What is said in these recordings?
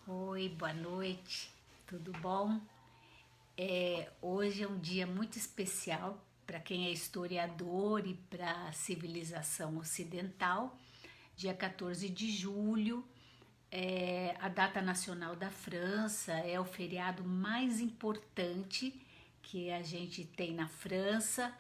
Oi, boa noite, tudo bom? Hoje é um dia muito especial para quem é historiador e para a civilização ocidental. Dia 14 de julho é a data nacional da França, é o feriado mais importante que a gente tem na França.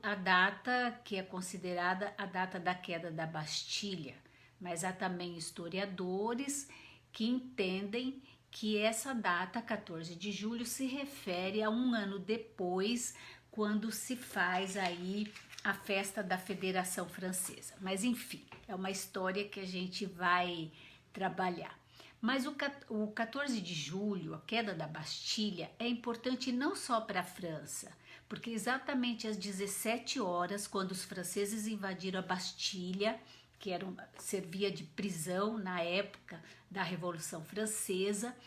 A data que é considerada a data da queda da Bastilha, mas há também historiadores que entendem que essa data, 14 de julho, se refere a um ano depois, quando se faz aí a festa da Federação Francesa. Mas enfim, é uma história que a gente vai trabalhar. Mas o 14 de julho, a queda da Bastilha, é importante não só para a França, porque exatamente às 17 horas, quando os franceses invadiram a Bastilha, que servia de prisão na época da Revolução Francesa,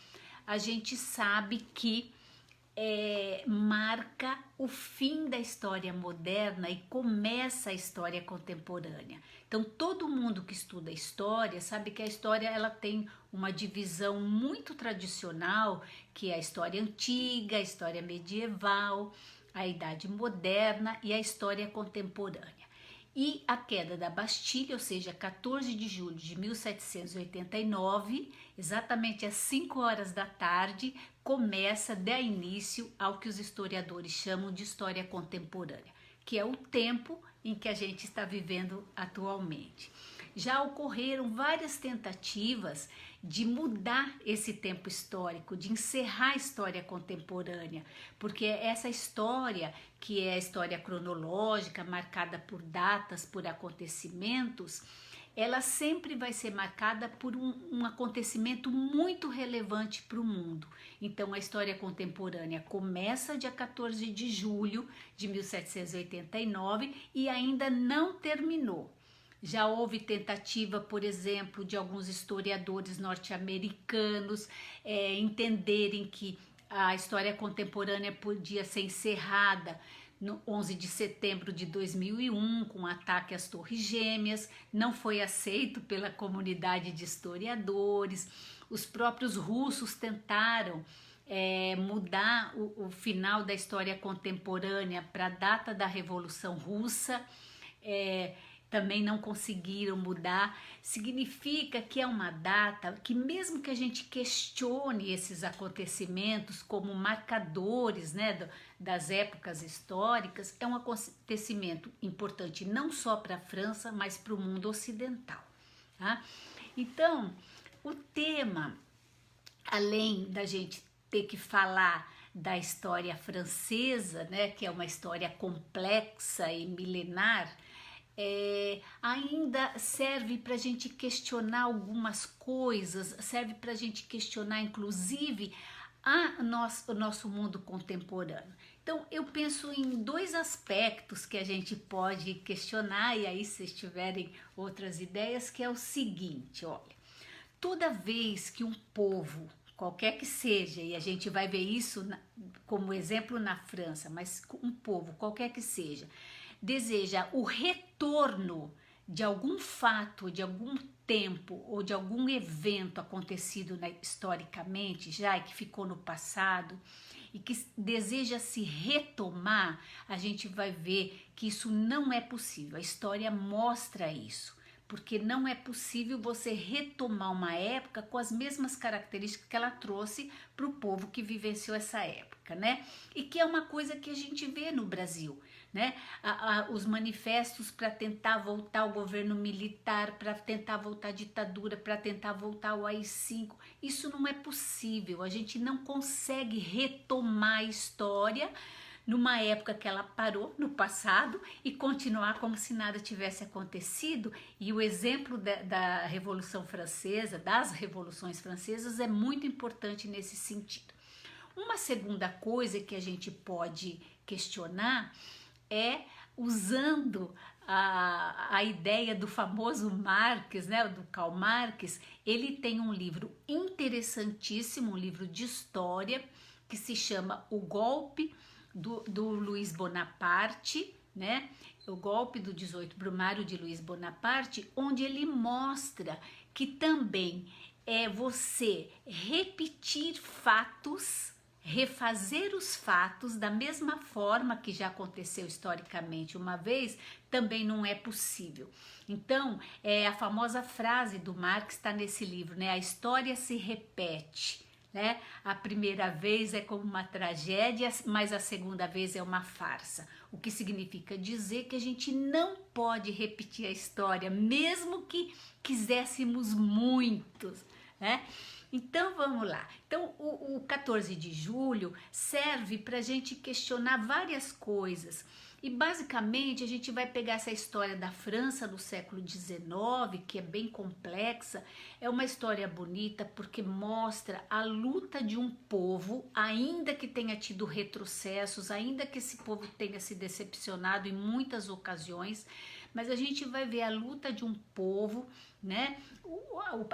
a gente sabe que marca o fim da história moderna e começa a história contemporânea. Então, todo mundo que estuda história sabe que a história ela tem uma divisão muito tradicional, que é a história antiga, a história medieval, a Idade Moderna e a história contemporânea. E a queda da Bastilha, ou seja, 14 de julho de 1789, exatamente às 5 horas da tarde, dá início ao que os historiadores chamam de história contemporânea, que é o tempo em que a gente está vivendo atualmente. Já ocorreram várias tentativas de mudar esse tempo histórico, de encerrar a história contemporânea, porque essa história, que é a história cronológica, marcada por datas, por acontecimentos, ela sempre vai ser marcada por um acontecimento muito relevante para o mundo. Então, a história contemporânea começa dia 14 de julho de 1789 e ainda não terminou. Já houve tentativa, por exemplo, de alguns historiadores norte-americanos entenderem que a história contemporânea podia ser encerrada no 11 de setembro de 2001, com o ataque às Torres Gêmeas. Não foi aceito pela comunidade de historiadores. Os próprios russos tentaram mudar o final da história contemporânea para a data da Revolução Russa. Também não conseguiram mudar. Significa que é uma data que, mesmo que a gente questione esses acontecimentos como marcadores, né, das épocas históricas, é um acontecimento importante não só para a França, mas para o mundo ocidental. Tá? Então, o tema, além da gente ter que falar da história francesa, né, que é uma história complexa e milenar, ainda serve para a gente questionar algumas coisas, serve para a gente questionar inclusive o nosso mundo contemporâneo. Então eu penso em dois aspectos que a gente pode questionar, e aí se vocês tiverem outras ideias, que é o seguinte: olha, toda vez que um povo, qualquer que seja, e a gente vai ver isso como exemplo na França, mas um povo, qualquer que seja, deseja o retorno de algum fato, de algum tempo ou de algum evento acontecido historicamente já e que ficou no passado e que deseja se retomar, a gente vai ver que isso não é possível. A história mostra isso, porque não é possível você retomar uma época com as mesmas características que ela trouxe para o povo que vivenciou essa época, né? E que é uma coisa que a gente vê no Brasil, né? Os manifestos para tentar voltar ao governo militar, para tentar voltar à ditadura, para tentar voltar ao AI-5, isso não é possível. A gente não consegue retomar a história numa época que ela parou no passado e continuar como se nada tivesse acontecido. E o exemplo da Revolução Francesa, das revoluções francesas, é muito importante nesse sentido. Uma segunda coisa que a gente pode questionar é usando a ideia do famoso Marx, né, do Karl Marx. Ele tem um livro interessantíssimo, um livro de história, que se chama O Golpe do Luiz Bonaparte, né? O golpe do 18 Brumário de Luiz Bonaparte, onde ele mostra que também é você repetir fatos, refazer os fatos da mesma forma que já aconteceu historicamente uma vez, também não é possível. Então, a famosa frase do Marx está nesse livro, né? A história se repete, né? A primeira vez é como uma tragédia, mas a segunda vez é uma farsa. O que significa dizer que a gente não pode repetir a história, mesmo que quiséssemos muito, né? Então vamos lá. Então o 14 de julho serve para a gente questionar várias coisas. E basicamente a gente vai pegar essa história da França no século XIX, que é bem complexa. É uma história bonita porque mostra a luta de um povo, ainda que tenha tido retrocessos, ainda que esse povo tenha se decepcionado em muitas ocasiões, mas a gente vai ver a luta de um povo, né?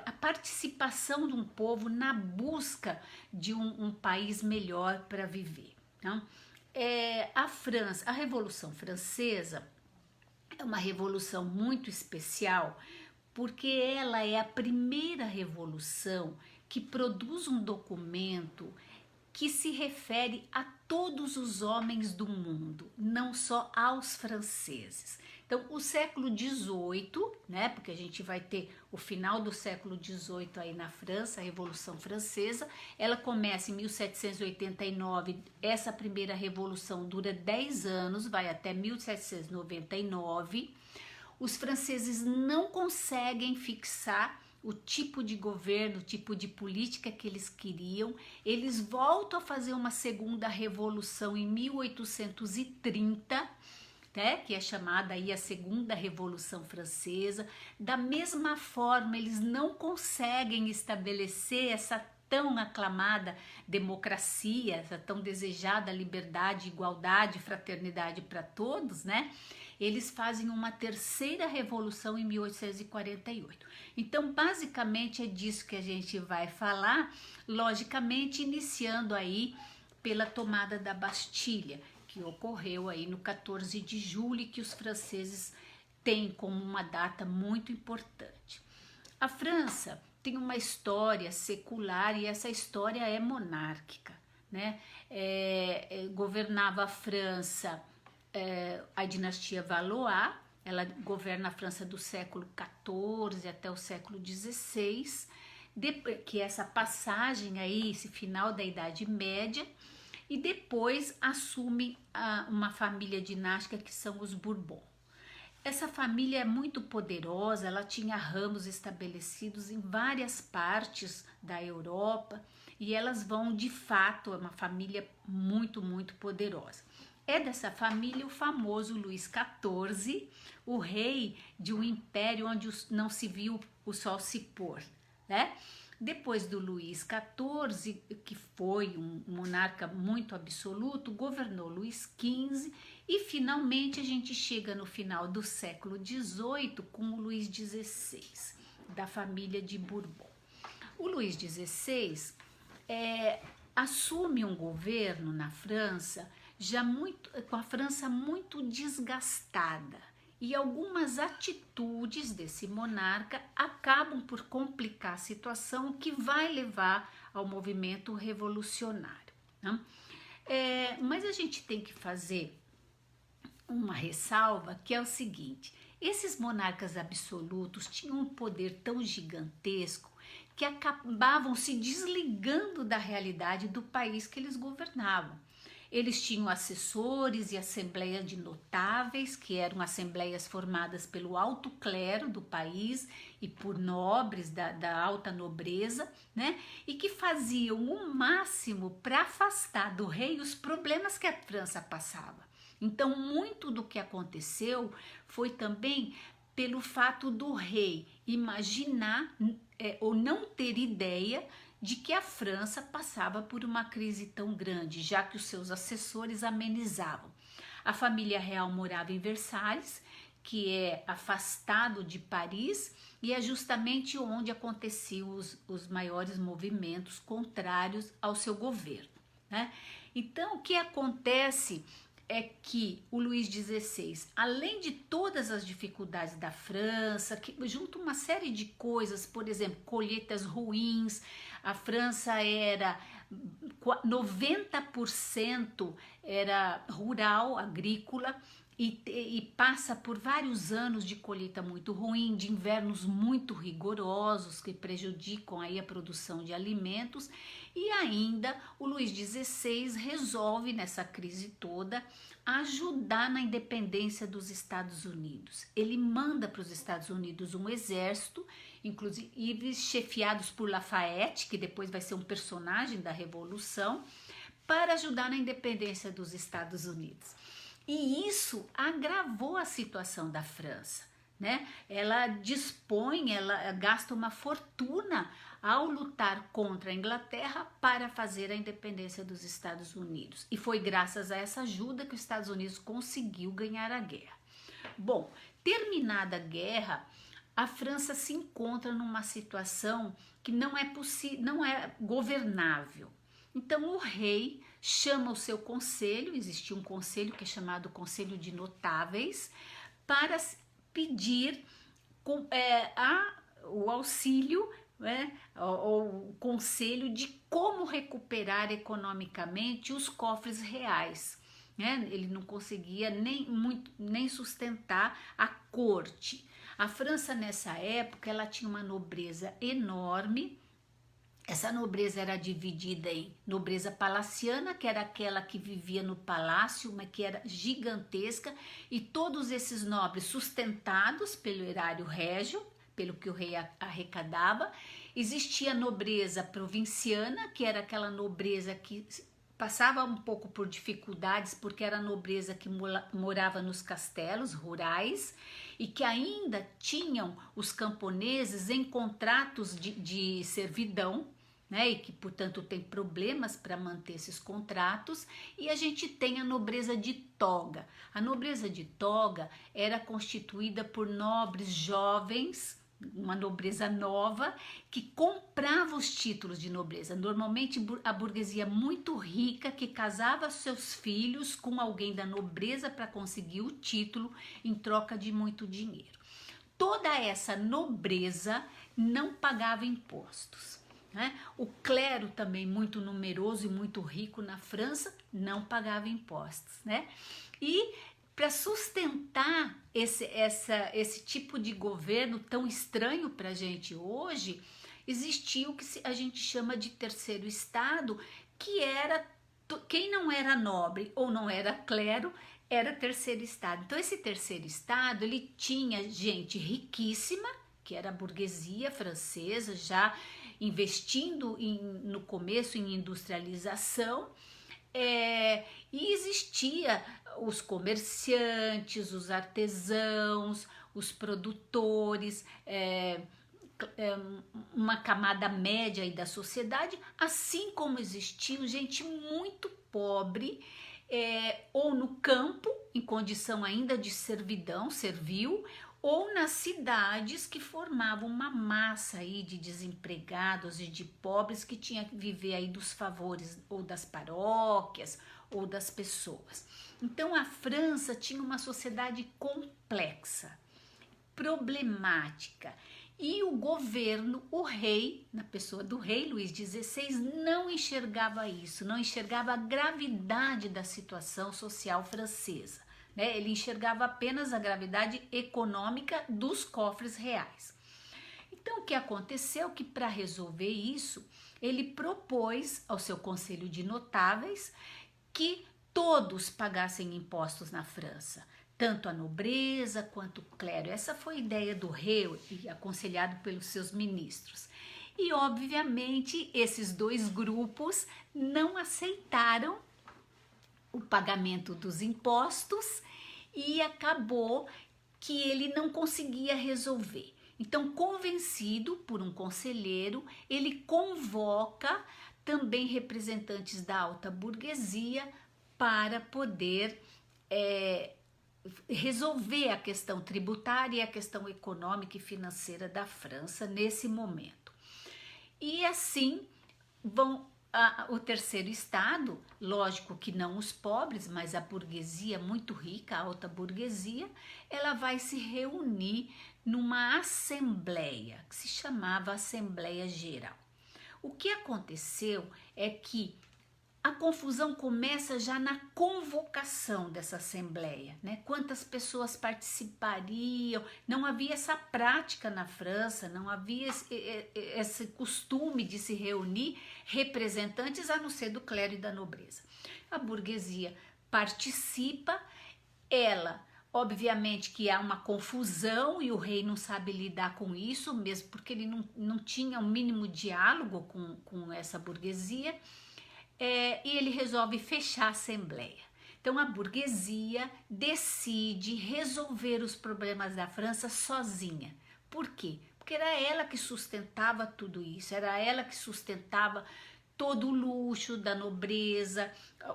A participação de um povo na busca de um país melhor para viver. Então, a França, a Revolução Francesa é uma revolução muito especial porque ela é a primeira revolução que produz um documento que se refere a todos os homens do mundo, não só aos franceses. Então, o século XVIII, né, porque a gente vai ter o final do século XVIII aí na França, a Revolução Francesa, ela começa em 1789, essa primeira revolução dura 10 anos, vai até 1799. Os franceses não conseguem fixar o tipo de governo, o tipo de política que eles queriam. Eles voltam a fazer uma segunda revolução em 1830, né, que é chamada aí a Segunda Revolução Francesa. Da mesma forma, eles não conseguem estabelecer essa tão aclamada democracia, essa tão desejada liberdade, igualdade, fraternidade para todos, né? Eles fazem uma terceira revolução em 1848. Então, basicamente é disso que a gente vai falar, logicamente iniciando aí pela tomada da Bastilha, que ocorreu aí no 14 de julho e que os franceses têm como uma data muito importante. A França tem uma história secular e essa história é monárquica, né? Governava a França a dinastia Valois, ela governa a França do século XIV até o século XVI, que é essa passagem aí, esse final da Idade Média, e depois assume uma família dinástica que são os Bourbon. Essa família é muito poderosa, ela tinha ramos estabelecidos em várias partes da Europa e elas vão, de fato, é uma família muito, muito poderosa. É dessa família o famoso Luís XIV, o rei de um império onde não se viu o sol se pôr, né? Depois do Luís XIV, que foi um monarca muito absoluto, governou Luís XV e finalmente a gente chega no final do século XVIII com o Luís XVI, da família de Bourbon. O Luís XVI assume um governo na França com a França muito desgastada. E algumas atitudes desse monarca acabam por complicar a situação, que vai levar ao movimento revolucionário, né? Mas a gente tem que fazer uma ressalva, que é o seguinte: esses monarcas absolutos tinham um poder tão gigantesco que acabavam se desligando da realidade do país que eles governavam. Eles tinham assessores e assembleias de notáveis, que eram assembleias formadas pelo alto clero do país e por nobres da alta nobreza, né? E que faziam o máximo para afastar do rei os problemas que a França passava. Então, muito do que aconteceu foi também pelo fato do rei imaginar ou não ter ideia de que a França passava por uma crise tão grande, já que os seus assessores amenizavam. A família real morava em Versalhes, que é afastado de Paris, e é justamente onde aconteciam os maiores movimentos contrários ao seu governo, né? Então, o que acontece é que o Luís XVI, além de todas as dificuldades da França, que junto uma série de coisas, por exemplo, colheitas ruins, a França era 90% era rural, agrícola, e passa por vários anos de colheita muito ruim, de invernos muito rigorosos que prejudicam aí a produção de alimentos, e ainda o Luís XVI resolve nessa crise toda ajudar na independência dos Estados Unidos. Ele manda para os Estados Unidos um exército, inclusive chefiados por Lafayette, que depois vai ser um personagem da Revolução, para ajudar na independência dos Estados Unidos. E isso agravou a situação da França, né? Ela gasta uma fortuna ao lutar contra a Inglaterra para fazer a independência dos Estados Unidos. E foi graças a essa ajuda que os Estados Unidos conseguiu ganhar a guerra. Bom, terminada a guerra, a França se encontra numa situação que não é governável. Então o rei chama o seu conselho, existia um conselho que é chamado Conselho de Notáveis, para pedir o auxílio, o conselho de como recuperar economicamente os cofres reais. Ele não conseguia nem sustentar a corte. A França nessa época ela tinha uma nobreza enorme. Essa nobreza era dividida em nobreza palaciana, que era aquela que vivia no palácio, mas que era gigantesca, e todos esses nobres sustentados pelo erário régio, pelo que o rei arrecadava. Existia a nobreza provinciana, que era aquela nobreza que passava um pouco por dificuldades, porque era a nobreza que morava nos castelos rurais e que ainda tinham os camponeses em contratos de servidão, né, e que, portanto, tem problemas para manter esses contratos. E a gente tem a nobreza de toga. A nobreza de toga era constituída por nobres jovens, uma nobreza nova, que comprava os títulos de nobreza. Normalmente a burguesia muito rica que casava seus filhos com alguém da nobreza para conseguir o título em troca de muito dinheiro. Toda essa nobreza não pagava impostos. O clero, também muito numeroso e muito rico na França, não pagava impostos, né? E para sustentar esse tipo de governo tão estranho para a gente hoje, existia o que a gente chama de terceiro estado, que era quem não era nobre ou não era clero, era terceiro estado. Então esse terceiro estado, ele tinha gente riquíssima, que era a burguesia francesa, já investindo no começo em industrialização, e existia os comerciantes, os artesãos, os produtores, uma camada média aí da sociedade, assim como existiu gente muito pobre, ou no campo, em condição ainda de servidão, servil, ou nas cidades, que formavam uma massa aí de desempregados e de pobres que tinha que viver aí dos favores ou das paróquias ou das pessoas. Então a França tinha uma sociedade complexa, problemática, e o governo, o rei, na pessoa do rei Luís XVI, não enxergava isso, não enxergava a gravidade da situação social francesa. Ele enxergava apenas a gravidade econômica dos cofres reais. Então, o que aconteceu? Que para resolver isso, ele propôs ao seu conselho de notáveis que todos pagassem impostos na França, tanto a nobreza quanto o clero. Essa foi a ideia do rei, aconselhado pelos seus ministros. E, obviamente, esses dois grupos não aceitaram o pagamento dos impostos, e acabou que ele não conseguia resolver. Então, convencido por um conselheiro, ele convoca também representantes da alta burguesia para poder resolver a questão tributária e a questão econômica e financeira da França nesse momento. E assim o terceiro estado, lógico que não os pobres, mas a burguesia muito rica, a alta burguesia, ela vai se reunir numa assembleia, que se chamava Assembleia Geral. O que aconteceu é que a confusão começa já na convocação dessa assembleia, né? Quantas pessoas participariam? Não havia essa prática na França, não havia esse costume de se reunir representantes a não ser do clero e da nobreza. A burguesia participa, ela, obviamente que há uma confusão e o rei não sabe lidar com isso, mesmo porque ele não tinha um mínimo diálogo com essa burguesia. E ele resolve fechar a assembleia. Então a burguesia decide resolver os problemas da França sozinha. Por quê? Porque era ela que sustentava tudo isso, era ela que sustentava todo o luxo da nobreza,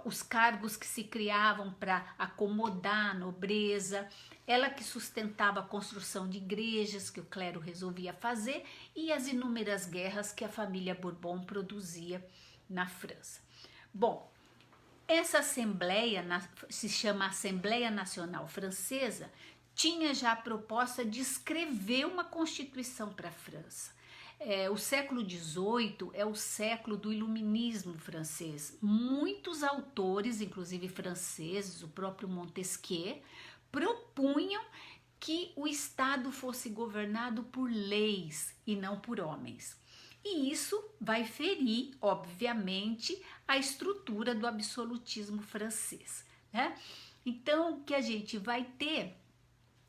os cargos que se criavam para acomodar a nobreza, ela que sustentava a construção de igrejas que o clero resolvia fazer e as inúmeras guerras que a família Bourbon produzia na França. Bom, essa assembleia, se chama Assembleia Nacional Francesa, tinha já a proposta de escrever uma constituição para a França. O século XVIII é o século do iluminismo francês. Muitos autores, inclusive franceses, o próprio Montesquieu, propunham que o Estado fosse governado por leis e não por homens. E isso vai ferir, obviamente, a estrutura do absolutismo francês, né? Então, o que a gente vai ter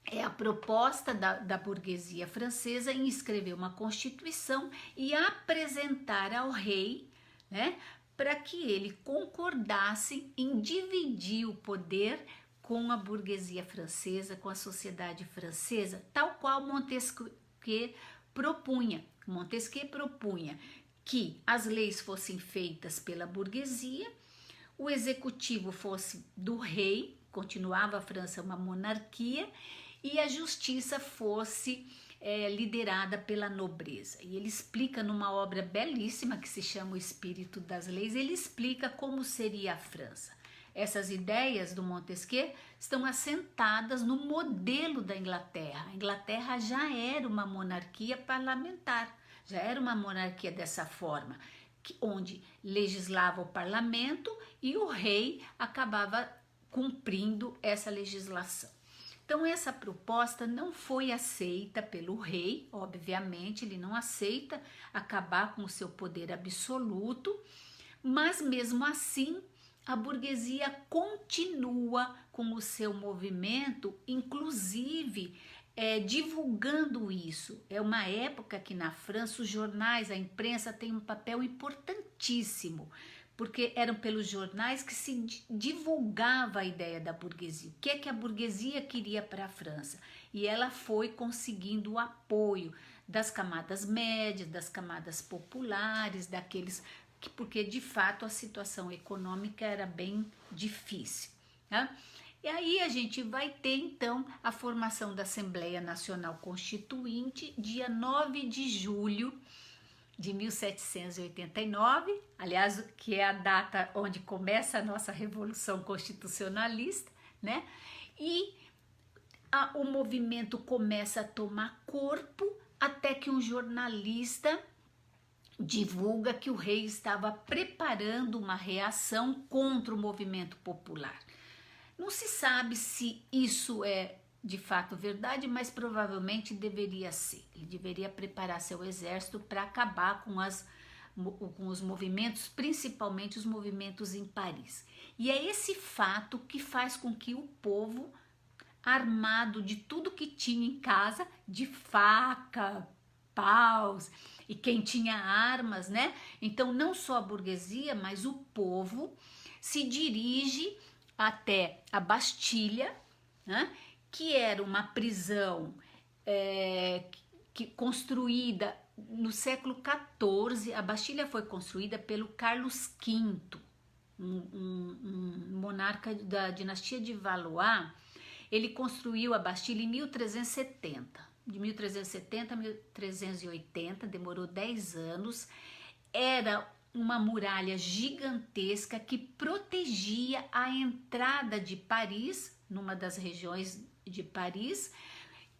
é a proposta da burguesia francesa em escrever uma constituição e apresentar ao rei, né, para que ele concordasse em dividir o poder com a burguesia francesa, com a sociedade francesa, tal qual Montesquieu propunha. Montesquieu propunha que as leis fossem feitas pela burguesia, o executivo fosse do rei, continuava a França uma monarquia, e a justiça fosse liderada pela nobreza. E ele explica numa obra belíssima que se chama O Espírito das Leis, ele explica como seria a França. Essas ideias do Montesquieu estão assentadas no modelo da Inglaterra. A Inglaterra já era uma monarquia parlamentar, já era uma monarquia dessa forma, onde legislava o parlamento e o rei acabava cumprindo essa legislação. Então essa proposta não foi aceita pelo rei, obviamente ele não aceita acabar com o seu poder absoluto, mas mesmo assim a burguesia continua com o seu movimento, inclusive divulgando isso. É uma época que na França os jornais, a imprensa tem um papel importantíssimo, porque eram pelos jornais que se divulgava a ideia da burguesia. O que é que a burguesia queria para a França? E ela foi conseguindo o apoio das camadas médias, das camadas populares, daqueles porque de fato a situação econômica era bem difícil, né? E aí a gente vai ter então a formação da Assembleia Nacional Constituinte, dia 9 de julho de 1789, aliás, que é a data onde começa a nossa Revolução Constitucionalista, né? E o movimento começa a tomar corpo até que um jornalista divulga que o rei estava preparando uma reação contra o movimento popular. Não se sabe se isso é de fato verdade, mas provavelmente deveria ser. Ele deveria preparar seu exército para acabar com os movimentos, principalmente os movimentos em Paris. E é esse fato que faz com que o povo, armado de tudo que tinha em casa, de faca, paus, e quem tinha armas, né? Então não só a burguesia, mas o povo se dirige até a Bastilha, né? Que era uma prisão construída no século XIV. A Bastilha foi construída pelo Carlos V, um monarca da dinastia de Valois. Ele construiu a Bastilha em 1370. De 1370 a 1380, demorou 10 anos, era uma muralha gigantesca que protegia a entrada de Paris, numa das regiões de Paris,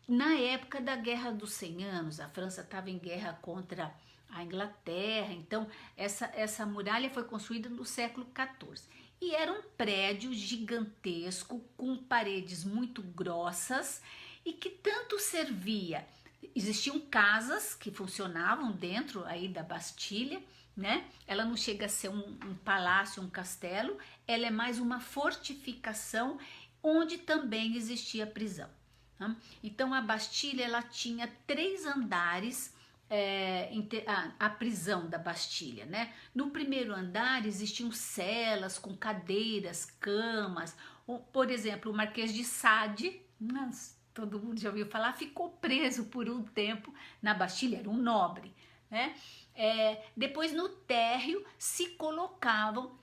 na época da Guerra dos 100 Anos. A França estava em guerra contra a Inglaterra, então essa muralha foi construída no século XIV. E era um prédio gigantesco, com paredes muito grossas, e que tanto servia. Existiam casas que funcionavam dentro aí da Bastilha, né? Ela não chega a ser um palácio, um castelo, ela é mais uma fortificação onde também existia prisão. Tá? Então a Bastilha, ela tinha 3 andares, a prisão da Bastilha, né? No primeiro andar existiam celas com cadeiras, camas. Por exemplo, o Marquês de Sade, todo mundo já ouviu falar, ficou preso por um tempo na Bastilha, era um nobre, né? Depois no térreo se colocavam,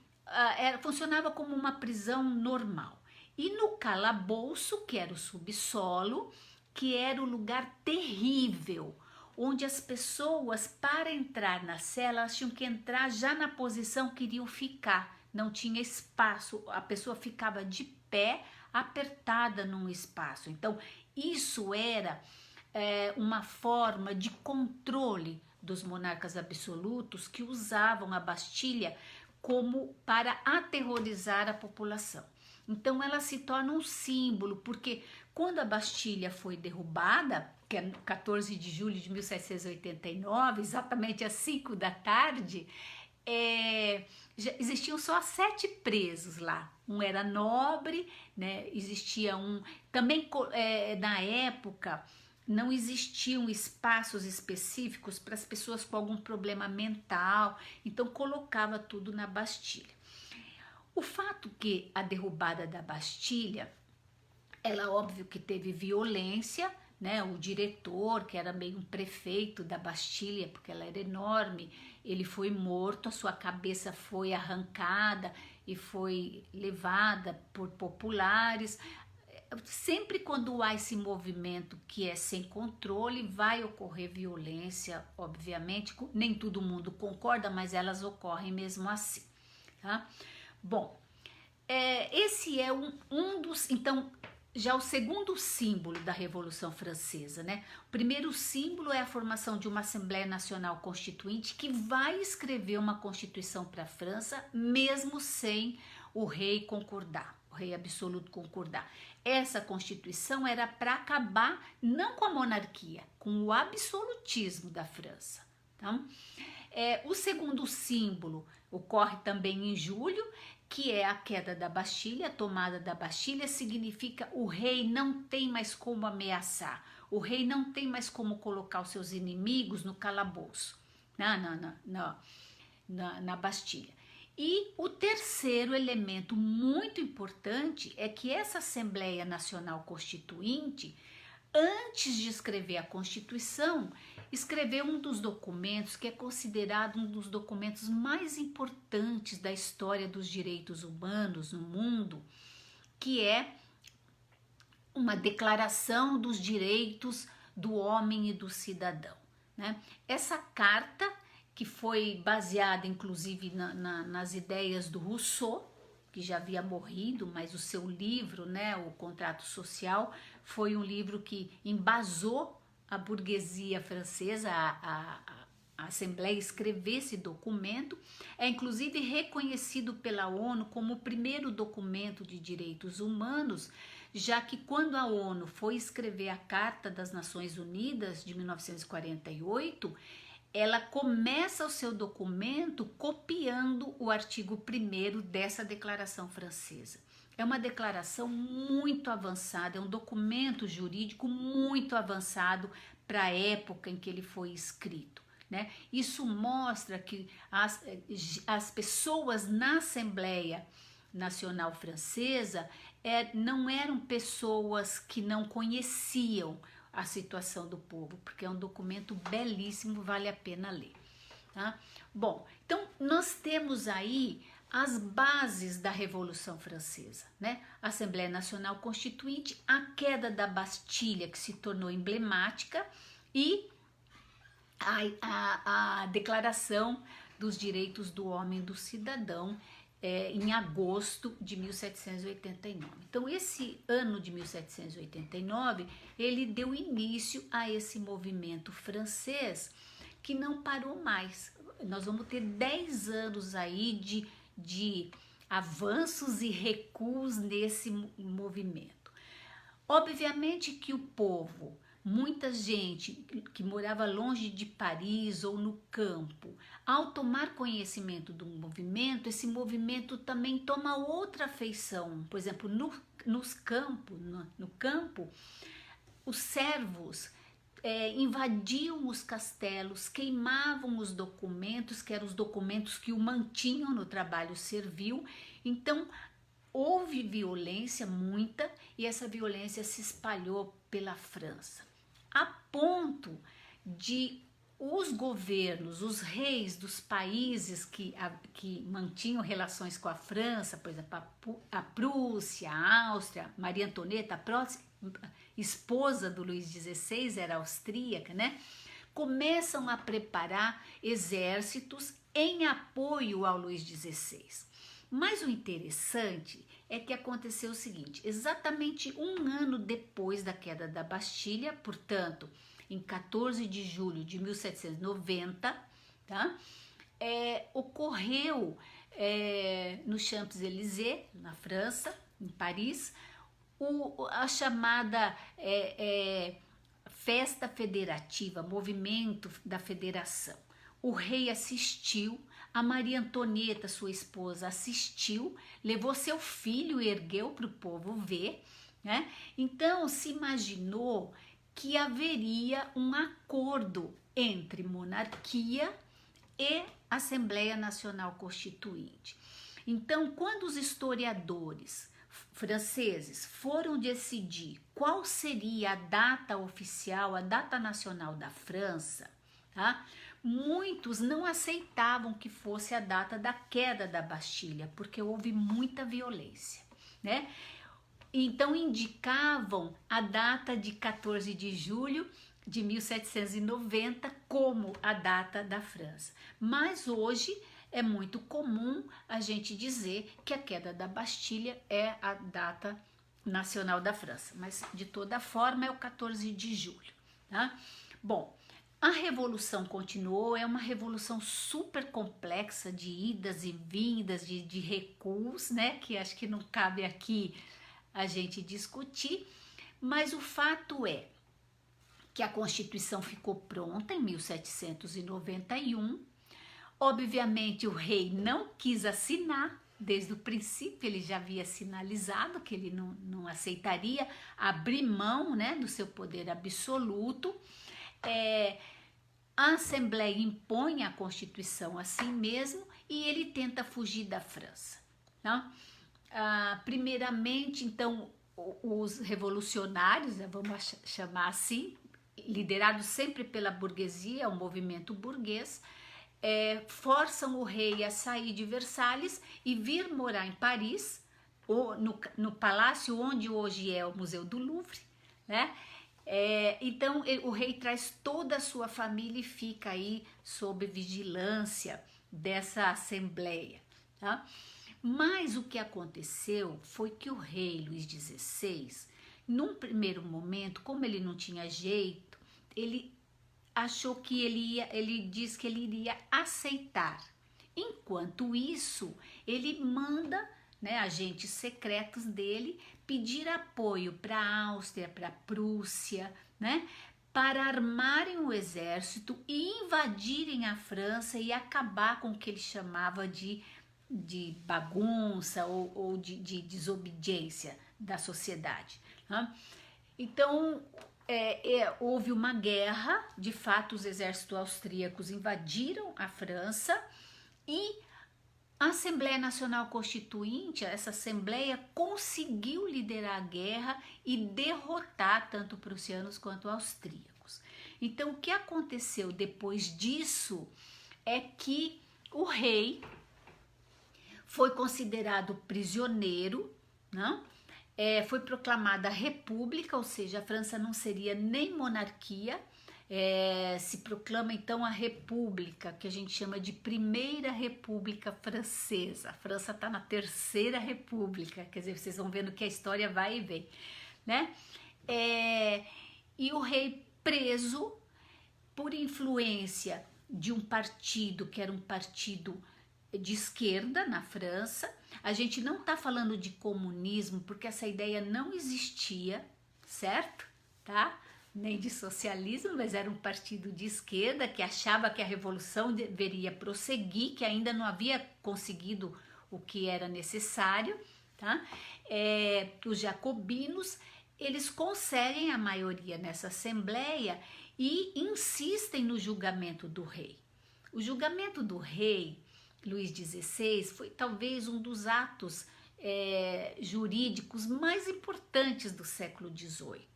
funcionava como uma prisão normal. E no calabouço, que era o subsolo, que era o lugar terrível, onde as pessoas, para entrar na cela, elas tinham que entrar já na posição que iriam ficar, não tinha espaço, a pessoa ficava de pé, apertada num espaço. Então, isso era uma forma de controle dos monarcas absolutos, que usavam a Bastilha como para aterrorizar a população. Então ela se torna um símbolo, porque quando a Bastilha foi derrubada, que é 14 de julho de 1789, exatamente às 5 da tarde, já existiam só 7 presos lá. Um era nobre, né? Existia um... Também na época não existiam espaços específicos para as pessoas com algum problema mental, então colocava tudo na Bastilha. O fato que a derrubada da Bastilha, ela óbvio que teve violência, né? O diretor, que era meio um prefeito da Bastilha, porque ela era enorme, ele foi morto, a sua cabeça foi arrancada e foi levada por populares. Sempre quando há esse movimento que é sem controle, vai ocorrer violência, obviamente, nem todo mundo concorda, mas elas ocorrem mesmo assim, tá? Bom, esse é um dos... Então, já o segundo símbolo da Revolução Francesa, né? O primeiro símbolo é a formação de uma Assembleia Nacional Constituinte que vai escrever uma Constituição para a França, mesmo sem o rei concordar, o rei absoluto concordar. Essa Constituição era para acabar não com a monarquia, com o absolutismo da França. Tá? O segundo símbolo ocorre também em julho, que é a queda da Bastilha. A tomada da Bastilha significa o rei não tem mais como ameaçar, o rei não tem mais como colocar os seus inimigos no calabouço, na Bastilha. E o terceiro elemento muito importante é que essa Assembleia Nacional Constituinte, antes de escrever a Constituição, escreveu um dos documentos que é considerado um dos documentos mais importantes da história dos direitos humanos no mundo, que é uma Declaração dos Direitos do Homem e do Cidadão, né? Essa carta, que foi baseada inclusive nas ideias do Rousseau, que já havia morrido, mas o seu livro, né, o Contrato Social, foi um livro que embasou a burguesia francesa, a Assembleia escrever esse documento. É inclusive reconhecido pela ONU como o primeiro documento de direitos humanos, já que quando a ONU foi escrever a Carta das Nações Unidas de 1948, ela começa o seu documento copiando o artigo 1º dessa declaração francesa. É uma declaração muito avançada, é um documento jurídico muito avançado para a época em que ele foi escrito, né? Isso mostra que as pessoas na Assembleia Nacional Francesa não eram pessoas que não conheciam a situação do povo, porque é um documento belíssimo, vale a pena ler, tá? Bom, então nós temos aí as bases da Revolução Francesa, né? A Assembleia Nacional Constituinte, a queda da Bastilha, que se tornou emblemática, e a Declaração dos direitos do homem e do cidadão, em agosto de 1789. Então, esse ano de 1789, ele deu início a esse movimento francês que não parou mais. Nós vamos ter 10 anos aí de avanços e recuos nesse movimento. Obviamente que o povo, muita gente que morava longe de Paris ou no campo, ao tomar conhecimento do movimento, esse movimento também toma outra feição. Por exemplo, no campo, os servos invadiam os castelos, queimavam os documentos, que eram os documentos que o mantinham no trabalho servil. Então, houve violência, muita, e essa violência se espalhou pela França, a ponto de os governos, os reis dos países que mantinham relações com a França, por exemplo, a Prússia, a Áustria, Maria Antonieta, a próxima esposa do Luís XVI, era austríaca, né? Começam a preparar exércitos em apoio ao Luís XVI. Mas o interessante é que aconteceu o seguinte: exatamente um ano depois da queda da Bastilha, portanto, em 14 de julho de 1790, tá? Ocorreu no Champs-Élysées, na França, em Paris, a chamada Festa Federativa, Movimento da Federação. O rei assistiu, a Maria Antonieta, sua esposa, assistiu, levou seu filho e ergueu para o povo ver, né? Então se imaginou que haveria um acordo entre monarquia e Assembleia Nacional Constituinte. Então, quando os historiadores franceses foram decidir qual seria a data oficial, a data nacional da França, tá? Muitos não aceitavam que fosse a data da queda da Bastilha, porque houve muita violência, né? Então indicavam a data de 14 de julho de 1790 como a data da França. Mas hoje é muito comum a gente dizer que a queda da Bastilha é a data nacional da França, mas de toda forma é o 14 de julho, tá? Bom, a revolução continuou, é uma revolução super complexa de idas e vindas, de recuos, né? Que acho que não cabe aqui a gente discutir, mas o fato é que a Constituição ficou pronta em 1791. Obviamente o rei não quis assinar, desde o princípio ele já havia sinalizado que ele não aceitaria abrir mão, né, do seu poder absoluto. A Assembleia impõe a Constituição a si mesmo e ele tenta fugir da França, tá? Primeiramente, então, os revolucionários, né, vamos chamar assim, liderados sempre pela burguesia, o movimento burguês, forçam o rei a sair de Versalhes e vir morar em Paris, ou no palácio onde hoje é o Museu do Louvre, né? Então o rei traz toda a sua família e fica aí sob vigilância dessa assembleia, tá? Mas o que aconteceu foi que o rei Luís XVI, num primeiro momento, como ele não tinha jeito, ele achou que ele disse que ele iria aceitar. Enquanto isso, ele manda, né, agentes secretos dele pedir apoio para a Áustria, para a Prússia, né, para armarem o exército e invadirem a França e acabar com o que ele chamava de bagunça ou de desobediência da sociedade, né? Então, houve uma guerra, de fato os exércitos austríacos invadiram a França e a Assembleia Nacional Constituinte, essa Assembleia conseguiu liderar a guerra e derrotar tanto prussianos quanto austríacos. Então, o que aconteceu depois disso é que o rei foi considerado prisioneiro, né? Foi proclamada a república, ou seja, a França não seria nem monarquia, Se proclama então a República, que a gente chama de Primeira República Francesa. A França está na Terceira República, quer dizer, vocês vão vendo que a história vai e vem, né? E o rei preso por influência de um partido que era um partido de esquerda na França. A gente não está falando de comunismo porque essa ideia não existia, certo? Tá? Nem de socialismo, mas era um partido de esquerda que achava que a revolução deveria prosseguir, que ainda não havia conseguido o que era necessário, tá? Os jacobinos, eles conseguem a maioria nessa assembleia e insistem no julgamento do rei. O julgamento do rei Luís XVI foi talvez um dos atos jurídicos mais importantes do século XVIII,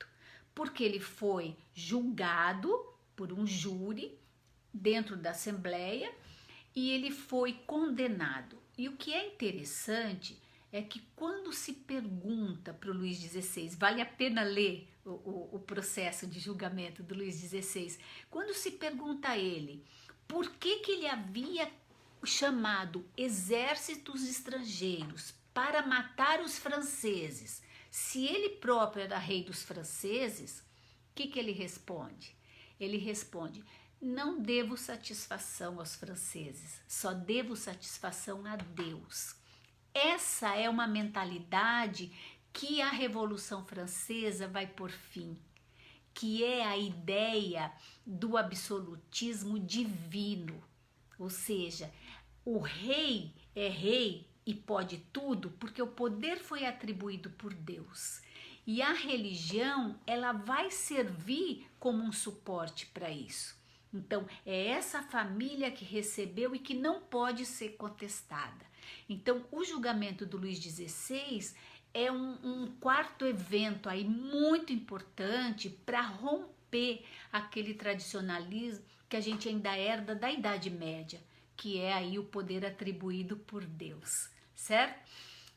porque ele foi julgado por um júri dentro da Assembleia e ele foi condenado. E o que é interessante é que quando se pergunta para o Luís XVI, vale a pena ler o processo de julgamento do Luís XVI, quando se pergunta a ele por que ele havia chamado exércitos estrangeiros para matar os franceses, se ele próprio era rei dos franceses, o que ele responde? Ele responde: não devo satisfação aos franceses, só devo satisfação a Deus. Essa é uma mentalidade que a Revolução Francesa vai por fim, que é a ideia do absolutismo divino, ou seja, o rei é rei e pode tudo porque o poder foi atribuído por Deus. E a religião, ela vai servir como um suporte para isso. Então, é essa família que recebeu e que não pode ser contestada. Então, o julgamento do Luís XVI é um quarto evento aí muito importante para romper aquele tradicionalismo que a gente ainda herda da Idade Média, que é aí o poder atribuído por Deus, certo?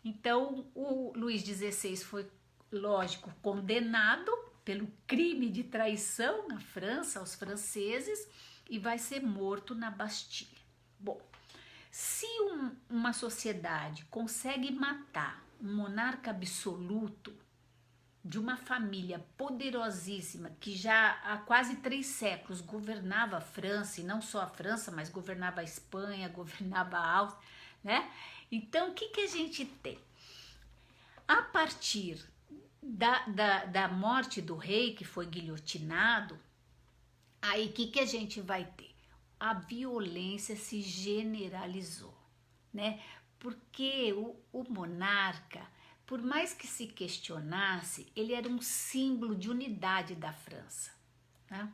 Então, o Luís XVI foi, lógico, condenado pelo crime de traição na França aos franceses e vai ser morto na Bastilha. Bom, se uma sociedade consegue matar um monarca absoluto de uma família poderosíssima que já há quase 3 séculos governava a França, e não só a França, mas governava a Espanha, governava a Áustria, né? Então, o que a gente tem? A partir da morte do rei, que foi guilhotinado, aí o que a gente vai ter? A violência se generalizou, né? Porque o monarca, por mais que se questionasse, ele era um símbolo de unidade da França, né?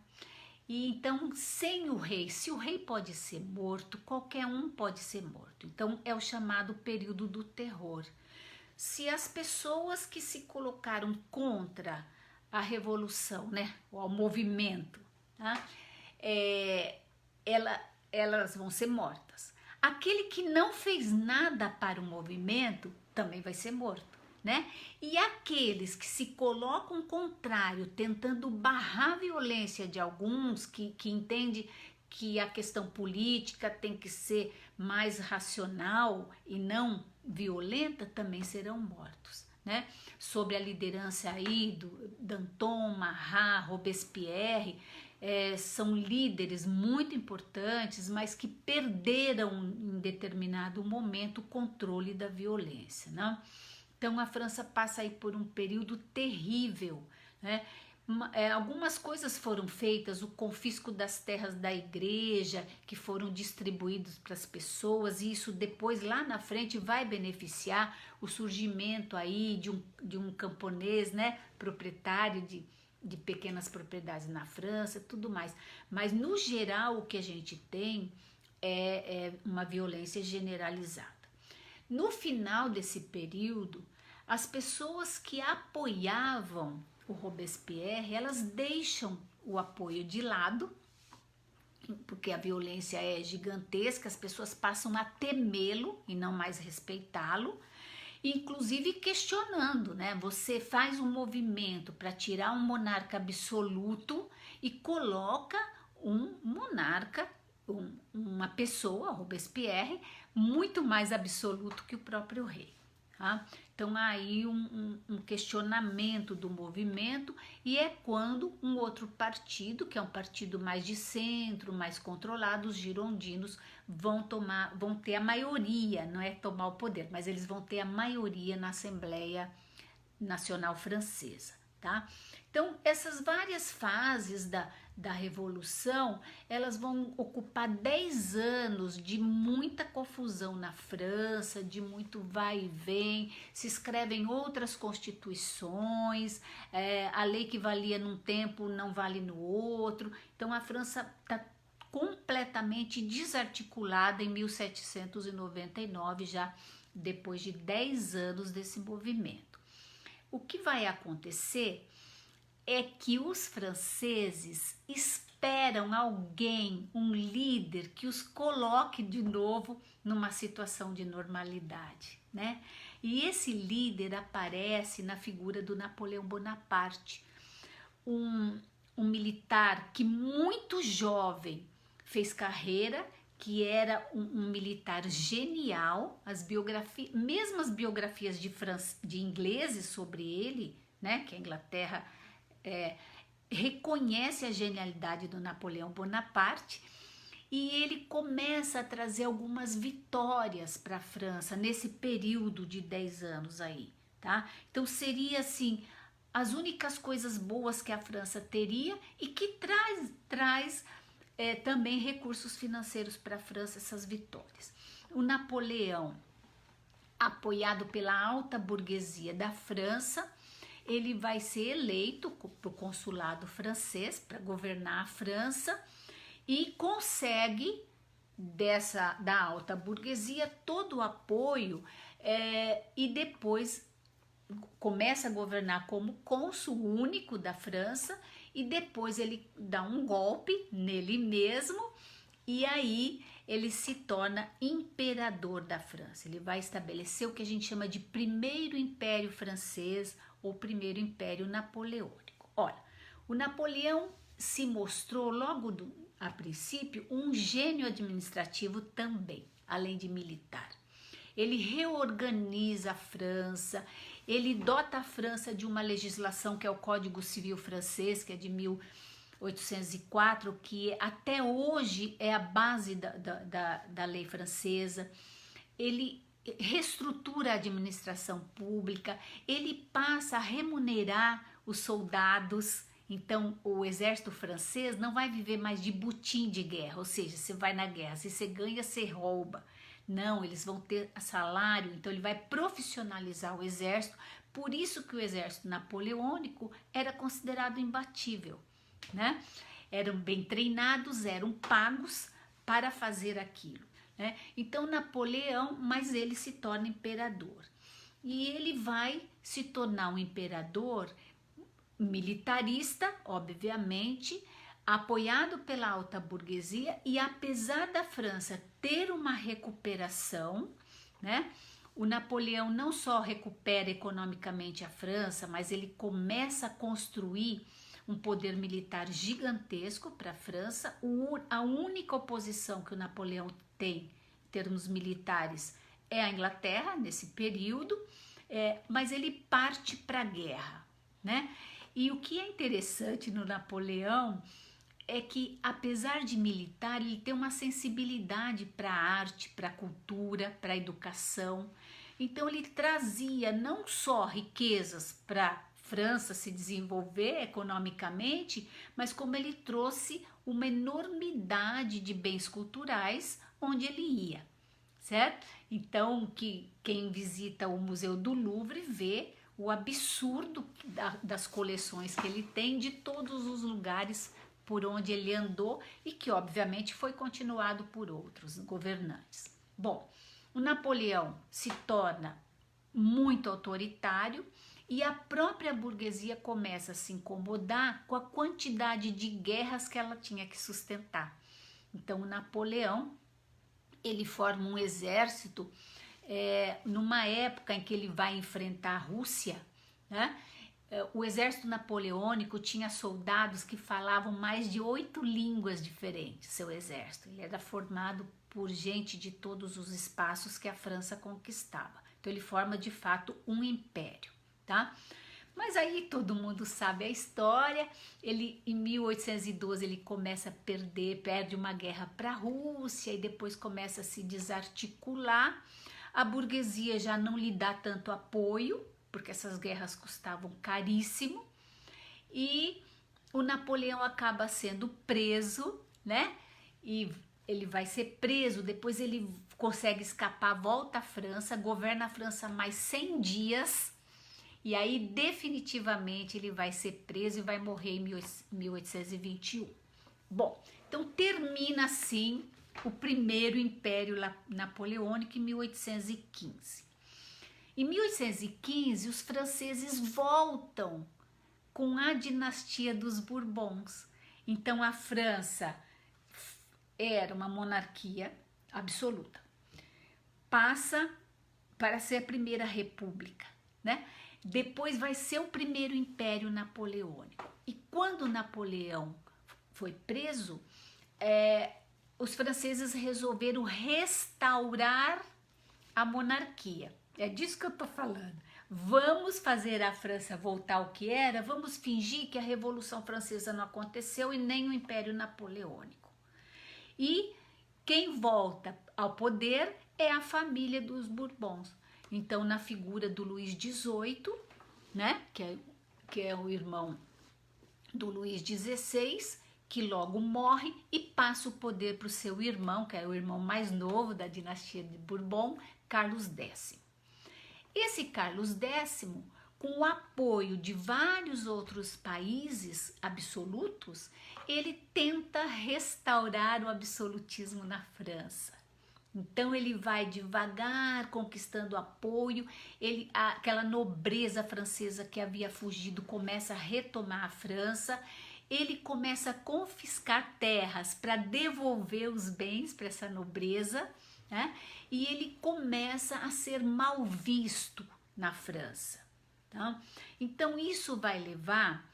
E então, sem o rei, se o rei pode ser morto, qualquer um pode ser morto. Então, é o chamado período do terror. Se as pessoas que se colocaram contra a revolução, né, o movimento, tá, elas vão ser mortas. Aquele que não fez nada para o movimento também vai ser morto, né? E aqueles que se colocam contrário, tentando barrar a violência de alguns que entendem que a questão política tem que ser mais racional e não violenta, também serão mortos, né? Sob a liderança aí do Danton, Marat, Robespierre, são líderes muito importantes, mas que perderam em determinado momento o controle da violência, né? Então a França passa aí por um período terrível, né? Algumas coisas foram feitas, o confisco das terras da igreja, que foram distribuídos para as pessoas, e isso depois lá na frente vai beneficiar o surgimento aí de um camponês, né, proprietário de pequenas propriedades na França, tudo mais. Mas no geral o que a gente tem é uma violência generalizada. No final desse período, as pessoas que apoiavam o Robespierre, elas deixam o apoio de lado, porque a violência é gigantesca, as pessoas passam a temê-lo e não mais respeitá-lo, inclusive questionando, né? Você faz um movimento para tirar um monarca absoluto e coloca um monarca, uma pessoa, Robespierre, muito mais absoluto que o próprio rei. Tá? Então há aí um questionamento do movimento, e é quando um outro partido, que é um partido mais de centro, mais controlado, os girondinos, vão ter a maioria, não é tomar o poder, mas eles vão ter a maioria na Assembleia Nacional Francesa, tá? Então, essas várias fases da Revolução, elas vão ocupar 10 anos de muita confusão na França, de muito vai e vem, se escrevem outras constituições, a lei que valia num tempo não vale no outro, então a França está completamente desarticulada em 1799, já depois de 10 anos desse movimento. O que vai acontecer é que os franceses esperam alguém, um líder, que os coloque de novo numa situação de normalidade, né? E esse líder aparece na figura do Napoleão Bonaparte, um militar que muito jovem fez carreira, que era um militar genial. Mesmo as biografias de ingleses sobre ele, né, que a Inglaterra reconhece a genialidade do Napoleão Bonaparte, e ele começa a trazer algumas vitórias para a França nesse período de 10 anos aí, tá? Então seria assim, as únicas coisas boas que a França teria, e que traz também recursos financeiros para a França, essas vitórias. O Napoleão, apoiado pela alta burguesia da França, ele vai ser eleito para o consulado francês, para governar a França, e consegue da alta burguesia todo o apoio, e depois começa a governar como cônsul único da França, e depois ele dá um golpe nele mesmo, e aí ele se torna imperador da França. Ele vai estabelecer o que a gente chama de primeiro império francês, ou primeiro império napoleônico. Olha, o Napoleão se mostrou logo a princípio um gênio administrativo também, além de militar. Ele reorganiza a França, ele dota a França de uma legislação que é o Código Civil francês, que é de 1804, que até hoje é a base da lei francesa. Ele reestrutura a administração pública, ele passa a remunerar os soldados. Então o exército francês não vai viver mais de butim de guerra, ou seja, você vai na guerra, se você ganha, você rouba. Não, eles vão ter salário, então ele vai profissionalizar o exército. Por isso que o exército napoleônico era considerado imbatível, né? Eram bem treinados, eram pagos para fazer aquilo, né? Então Napoleão, mas ele se torna imperador. E ele vai se tornar um imperador militarista, obviamente, apoiado pela alta burguesia, e apesar da França ter uma recuperação, né? O Napoleão não só recupera economicamente a França, mas ele começa a construir um poder militar gigantesco para a França. A única oposição que o Napoleão tem em termos militares é a Inglaterra nesse período, mas ele parte para a guerra, né? E o que é interessante no Napoleão é que, apesar de militar, ele tem uma sensibilidade para a arte, para a cultura, para a educação. Então ele trazia não só riquezas para a França se desenvolver economicamente, mas como ele trouxe uma enormidade de bens culturais onde ele ia, certo? Então quem visita o Museu do Louvre vê o absurdo das coleções que ele tem de todos os lugares por onde ele andou, e que obviamente foi continuado por outros governantes. Bom, o Napoleão se torna muito autoritário, e a própria burguesia começa a se incomodar com a quantidade de guerras que ela tinha que sustentar. Então o Napoleão, ele forma um exército numa época em que ele vai enfrentar a Rússia, né? O exército napoleônico tinha soldados que falavam mais de 8 línguas diferentes, seu exército. Ele era formado por gente de todos os espaços que a França conquistava. Então ele forma de fato um império, tá? Mas aí todo mundo sabe a história. Ele, em 1812, ele começa a perde uma guerra para a Rússia e depois começa a se desarticular. A burguesia já não lhe dá tanto apoio, porque essas guerras custavam caríssimo, e o Napoleão acaba sendo preso, né? E ele vai ser preso, depois ele consegue escapar, volta à França, governa a França mais 100 dias, e aí definitivamente ele vai ser preso e vai morrer em 1821. Bom, então termina assim o primeiro Império Napoleônico em 1815. Em 1815, os franceses voltam com a dinastia dos Bourbons. Então, a França era uma monarquia absoluta. Passa para ser a primeira república, né? Depois vai ser o primeiro império napoleônico. E quando Napoleão foi preso, os franceses resolveram restaurar a monarquia. É disso que eu tô falando. Vamos fazer a França voltar ao que era, vamos fingir que a Revolução Francesa não aconteceu e nem o Império Napoleônico. E quem volta ao poder é a família dos Bourbons. Então, na figura do Luís XVIII, né, que é o irmão do Luís XVI, que logo morre e passa o poder para o seu irmão, que é o irmão mais novo da dinastia de Bourbon, Carlos X. Esse Carlos X, com o apoio de vários outros países absolutos, ele tenta restaurar o absolutismo na França. Então ele vai devagar conquistando apoio, aquela nobreza francesa que havia fugido começa a retomar a França, ele começa a confiscar terras para devolver os bens para essa nobreza, né? E ele começa a ser mal visto na França. Tá? Então isso vai levar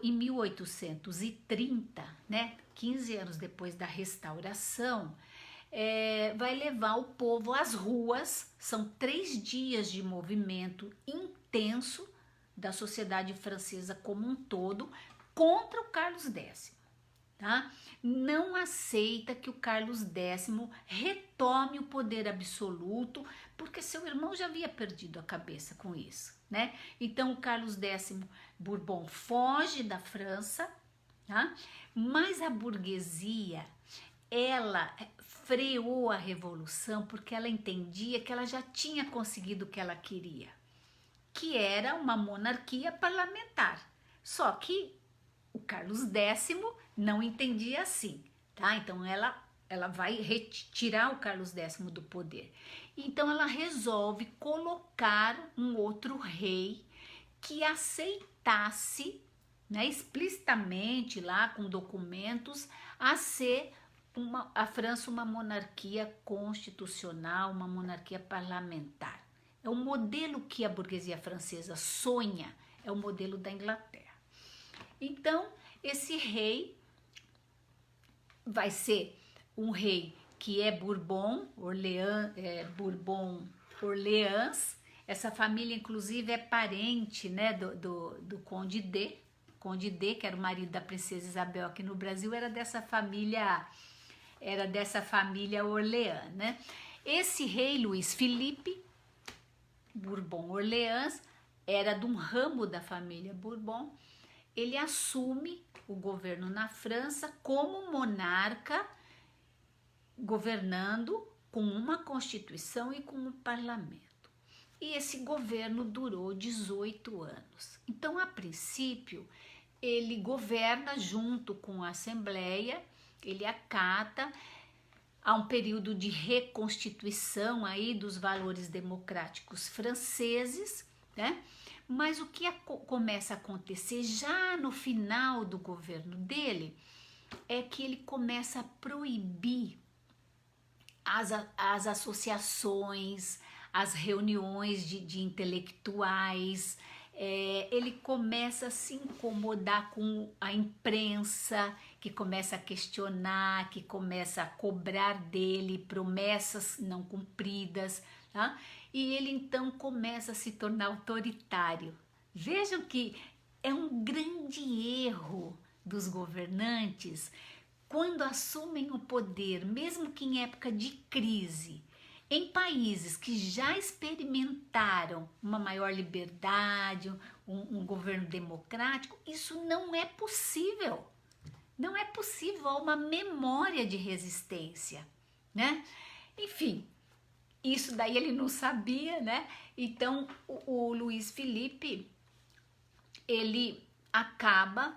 em 1830, né, 15 anos depois da restauração, vai levar o povo às ruas. São 3 dias de movimento intenso da sociedade francesa como um todo contra o Carlos X. Tá? Não aceita que o Carlos X retome o poder absoluto, porque seu irmão já havia perdido a cabeça com isso, né? Então o Carlos X Bourbon foge da França, tá? Mas a burguesia, ela freou a revolução porque ela entendia que ela já tinha conseguido o que ela queria, que era uma monarquia parlamentar. Só que o Carlos X não entendia assim, tá? Então ela vai retirar o Carlos X do poder. Então ela resolve colocar um outro rei que aceitasse, né, explicitamente lá com documentos, a ser a França uma monarquia constitucional, uma monarquia parlamentar. É o modelo que a burguesia francesa sonha, é o modelo da Inglaterra. Então, esse rei vai ser um rei que é Bourbon, Orleans. Essa família, inclusive, é parente, né, do Conde D, que era o marido da princesa Isabel aqui no Brasil, era dessa família Orleans, né? Esse rei Luís Felipe Bourbon Orleans era de um ramo da família Bourbon. Ele assume o governo na França como monarca, governando com uma constituição e com um parlamento. E esse governo durou 18 anos. Então, a princípio, ele governa junto com a Assembleia, ele acata, há um período de reconstituição aí dos valores democráticos franceses, né? Mas o que começa a acontecer já no final do governo dele é que ele começa a proibir as associações, as reuniões de intelectuais. Ele começa a se incomodar com a imprensa, que começa a questionar, que começa a cobrar dele promessas não cumpridas, tá? E ele então começa a se tornar autoritário. Vejam que é um grande erro dos governantes quando assumem o poder, mesmo que em época de crise, em países que já experimentaram uma maior liberdade, um governo democrático. Isso não é possível. Não é possível, há uma memória de resistência, né? Enfim, isso daí ele não sabia, né? Então, o Luiz Felipe, ele acaba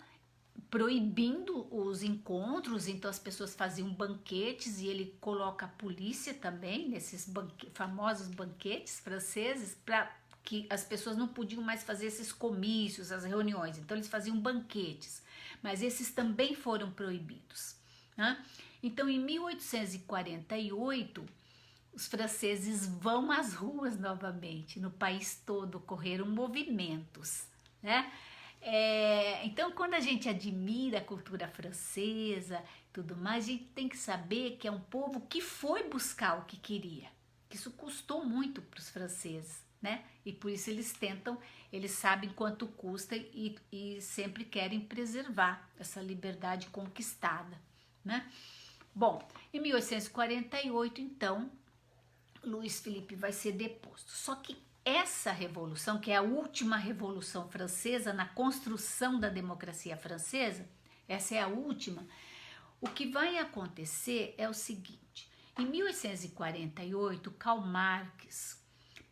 proibindo os encontros, então as pessoas faziam banquetes e ele coloca a polícia também nesses famosos banquetes franceses, para que as pessoas não podiam mais fazer esses comícios, as reuniões, então eles faziam banquetes, mas esses também foram proibidos, né? Então em 1848 os franceses vão às ruas novamente, no país todo ocorreram movimentos, né? Então, quando a gente admira a cultura francesa e tudo mais, a gente tem que saber que é um povo que foi buscar o que queria. Isso custou muito para os franceses, né? E por isso eles sabem quanto custa e sempre querem preservar essa liberdade conquistada, né? Bom, em 1848, então, Luiz Felipe vai ser deposto. Só que essa revolução, que é a última revolução francesa na construção da democracia francesa, essa é a última, o que vai acontecer é o seguinte: em 1848, Karl Marx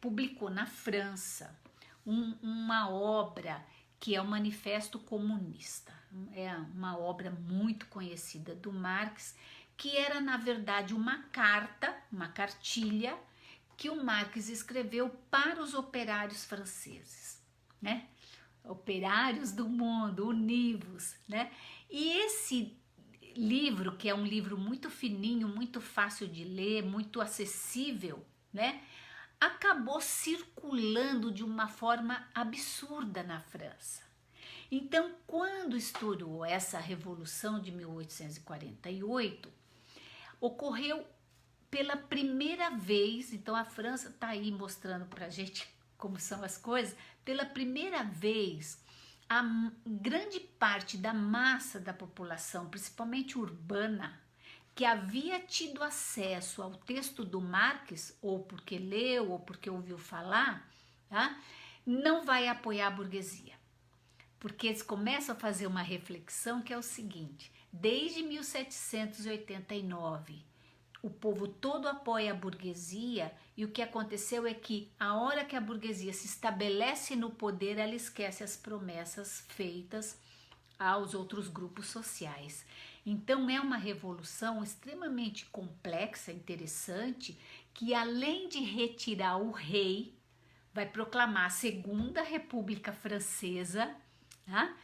publicou na França uma obra que é o Manifesto Comunista. É uma obra muito conhecida do Marx, que era, na verdade, uma cartilha que o Marx escreveu para os operários franceses, né? Operários do mundo, univos, né? E esse livro, que é um livro muito fininho, muito fácil de ler, muito acessível, né? Acabou circulando de uma forma absurda na França. Então, quando estourou essa revolução de 1848, ocorreu pela primeira vez, então a França está aí mostrando para a gente como são as coisas, pela primeira vez a grande parte da massa da população, principalmente urbana, que havia tido acesso ao texto do Marx, ou porque leu, ou porque ouviu falar, tá? Não vai apoiar a burguesia. Porque eles começam a fazer uma reflexão que é o seguinte: desde 1789, o povo todo apoia a burguesia, e o que aconteceu é que a hora que a burguesia se estabelece no poder, ela esquece as promessas feitas aos outros grupos sociais. Então é uma revolução extremamente complexa, interessante, que além de retirar o rei, vai proclamar a Segunda República Francesa, tá?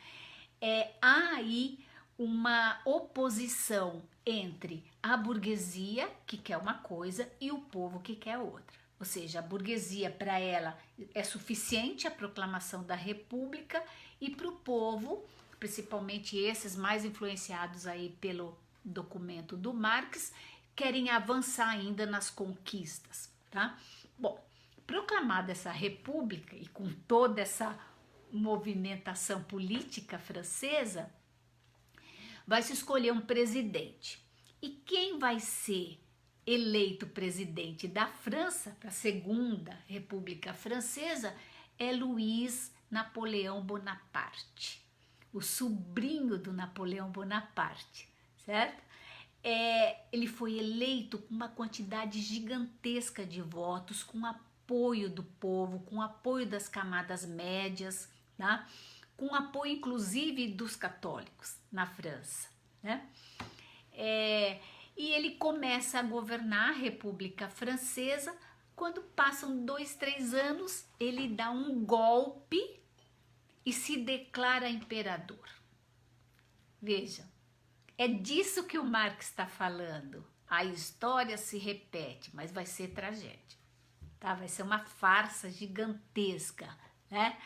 Há aí uma oposição entre a burguesia, que quer uma coisa, e o povo, que quer outra. Ou seja, a burguesia, para ela, é suficiente a proclamação da república, e para o povo, principalmente esses mais influenciados aí pelo documento do Marx, querem avançar ainda nas conquistas, tá? Bom, proclamada essa república e com toda essa movimentação política francesa, vai se escolher um presidente. E quem vai ser eleito presidente da França, para a Segunda República Francesa, é Luiz Napoleão Bonaparte, o sobrinho do Napoleão Bonaparte, certo? Ele foi eleito com uma quantidade gigantesca de votos, com apoio do povo, com apoio das camadas médias, tá? Com apoio inclusive dos católicos na França, né? E ele começa a governar a República Francesa. Quando passam 2, 3 anos, ele dá um golpe e se declara imperador. Veja, é disso que o Marx está falando, a história se repete, mas vai ser tragédia, tá? Vai ser uma farsa gigantesca, né?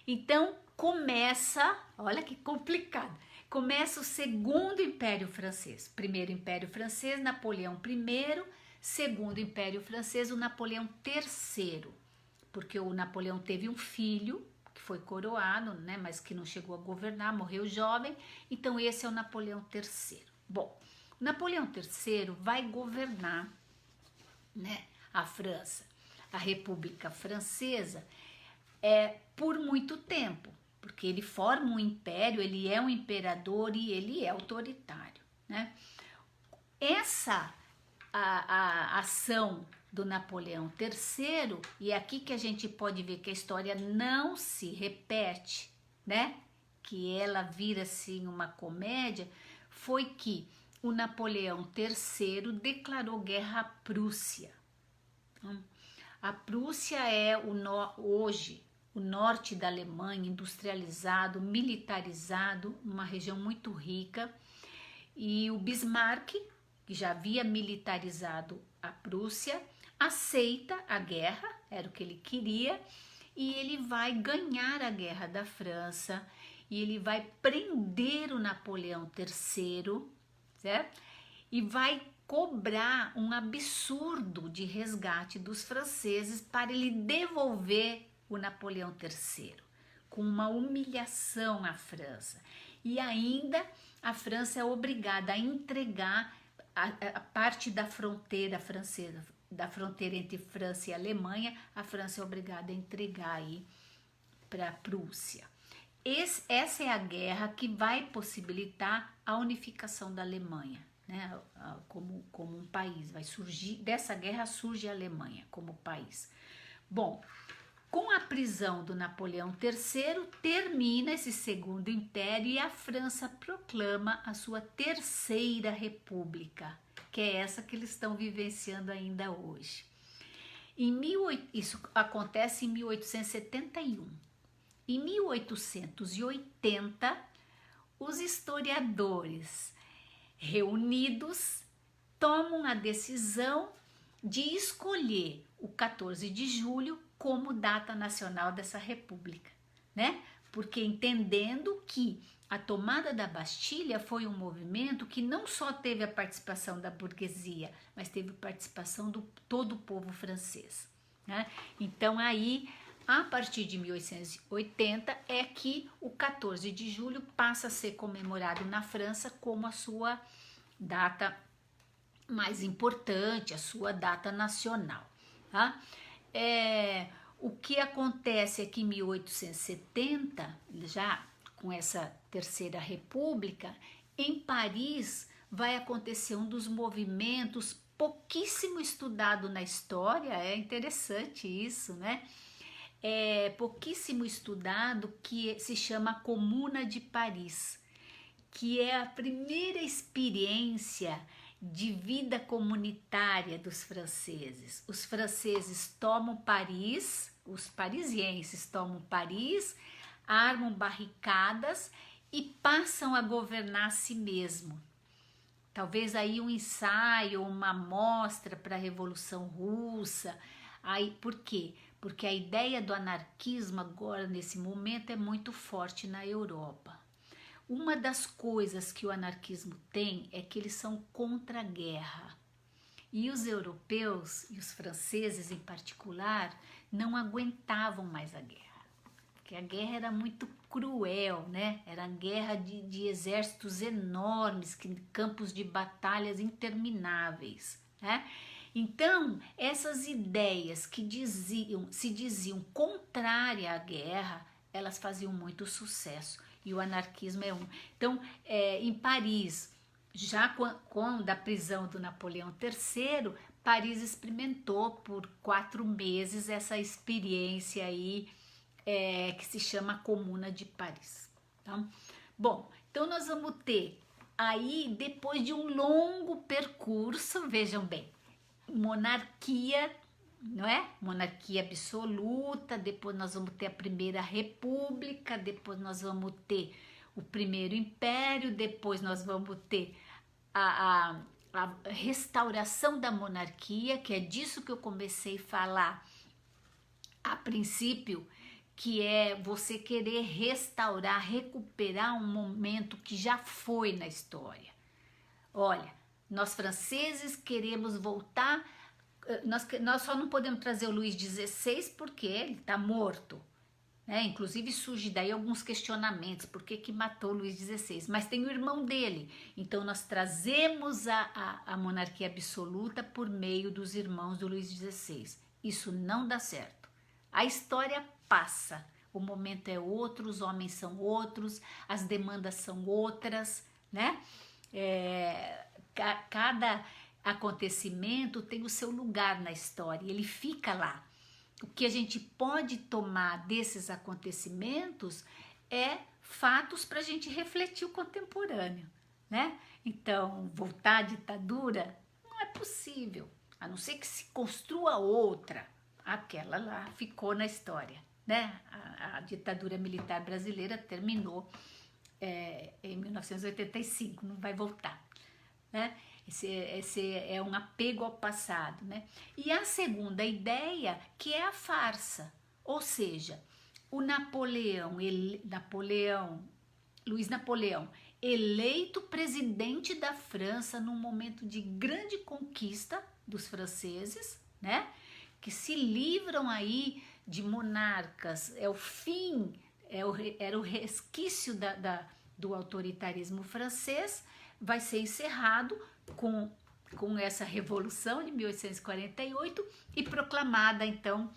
Então começa, olha que complicado, começa o Segundo Império Francês. Primeiro Império Francês, Napoleão I, Segundo Império Francês, o Napoleão III, porque o Napoleão teve um filho que foi coroado, né, mas que não chegou a governar, morreu jovem, então esse é o Napoleão III. Bom, o Napoleão III vai governar, né, a França, a República Francesa, por muito tempo, porque ele forma um império, ele é um imperador e ele é autoritário, né? Essa a ação do Napoleão III, e é aqui que a gente pode ver que a história não se repete, né? Que ela vira assim uma comédia, foi que o Napoleão III declarou guerra à Prússia. A Prússia é hoje o norte da Alemanha, industrializado, militarizado, uma região muito rica, e o Bismarck, que já havia militarizado a Prússia, aceita a guerra, era o que ele queria, e ele vai ganhar a guerra da França, e ele vai prender o Napoleão III, certo? E vai cobrar um absurdo de resgate dos franceses para ele devolver o Napoleão III, com uma humilhação à França. E ainda a França é obrigada a entregar a parte da fronteira francesa, da fronteira entre França e Alemanha, a França é obrigada a entregar aí para a Prússia. Essa é a guerra que vai possibilitar a unificação da Alemanha, né, como um país. Vai surgir, dessa guerra surge a Alemanha como país. Bom, com a prisão do Napoleão III, termina esse Segundo Império e a França proclama a sua Terceira República, que é essa que eles estão vivenciando ainda hoje. Isso acontece em 1871. Em 1880, os historiadores reunidos tomam a decisão de escolher o 14 de julho como data nacional dessa república, né? Porque entendendo que a tomada da Bastilha foi um movimento que não só teve a participação da burguesia, mas teve participação do todo o povo francês, né? Então aí, a partir de 1880 é que o 14 de julho passa a ser comemorado na França como a sua data mais importante, a sua data nacional, tá? O que acontece é que em 1870, já com essa Terceira República, em Paris vai acontecer um dos movimentos pouquíssimo estudado na história, é interessante isso, né? Pouquíssimo estudado, que se chama Comuna de Paris, que é a primeira experiência de vida comunitária dos franceses. Os franceses tomam Paris, os parisienses tomam Paris, armam barricadas e passam a governar a si mesmo. Talvez aí um ensaio, uma amostra para a Revolução Russa. Aí, por quê? Porque a ideia do anarquismo agora, nesse momento, é muito forte na Europa. Uma das coisas que o anarquismo tem é que eles são contra a guerra. E os europeus, e os franceses em particular, não aguentavam mais a guerra. Porque a guerra era muito cruel, né? Era guerra de exércitos enormes, campos de batalhas intermináveis, né? Então, essas ideias que se diziam contrárias à guerra, elas faziam muito sucesso. E o anarquismo é um. Então, em Paris, já com a prisão do Napoleão III, Paris experimentou por 4 meses essa experiência aí, que se chama Comuna de Paris. Tá? Bom, então nós vamos ter aí, depois de um longo percurso, vejam bem, monarquia, não é? Monarquia absoluta, depois nós vamos ter a Primeira República, depois nós vamos ter o Primeiro Império, depois nós vamos ter a restauração da monarquia, que é disso que eu comecei a falar a princípio, que é você querer restaurar, recuperar um momento que já foi na história. Olha, nós franceses queremos voltar, nós só não podemos trazer o Luís XVI porque ele está morto. Inclusive surge daí alguns questionamentos, por que matou Luís XVI, mas tem o irmão dele, então nós trazemos a monarquia absoluta por meio dos irmãos do Luís XVI, isso não dá certo, a história passa, o momento é outro, os homens são outros, as demandas são outras, né? Cada acontecimento tem o seu lugar na história, ele fica lá. O que a gente pode tomar desses acontecimentos é fatos para a gente refletir o contemporâneo, né? Então, voltar à ditadura não é possível, a não ser que se construa outra. Aquela lá ficou na história, né? A ditadura militar brasileira terminou em 1985, não vai voltar, né? Esse é um apego ao passado, né? E a segunda ideia, que é a farsa, ou seja, o Luiz Napoleão, eleito presidente da França num momento de grande conquista dos franceses, né? Que se livram aí de monarcas, é o fim, era o resquício do autoritarismo francês, vai ser encerrado com essa revolução de 1848 e proclamada então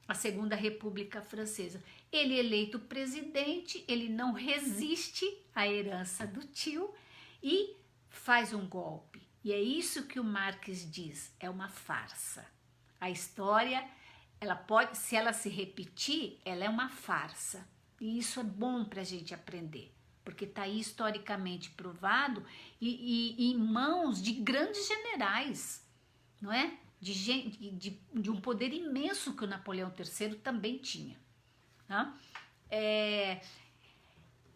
a Segunda República Francesa. Ele eleito presidente, ele não resiste à herança do tio e faz um golpe. E é isso que o Marx diz, é uma farsa. A história, ela pode, se ela se repetir, ela é uma farsa. E isso é bom para a gente aprender, porque está aí historicamente provado e em mãos de grandes generais, não é? De um poder imenso que o Napoleão III também tinha. Tá?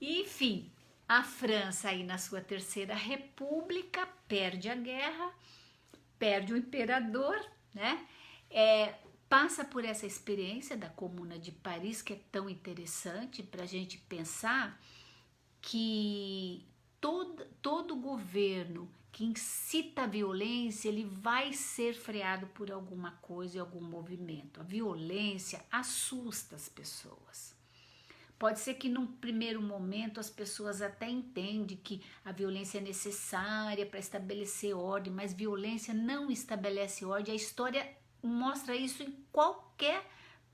Enfim, a França aí na sua Terceira República perde a guerra, perde o imperador, né? Passa por essa experiência da Comuna de Paris, que é tão interessante para a gente pensar que todo governo que incita a violência, ele vai ser freado por alguma coisa e algum movimento. A violência assusta as pessoas. Pode ser que num primeiro momento as pessoas até entendem que a violência é necessária para estabelecer ordem, mas violência não estabelece ordem. A história mostra isso em qualquer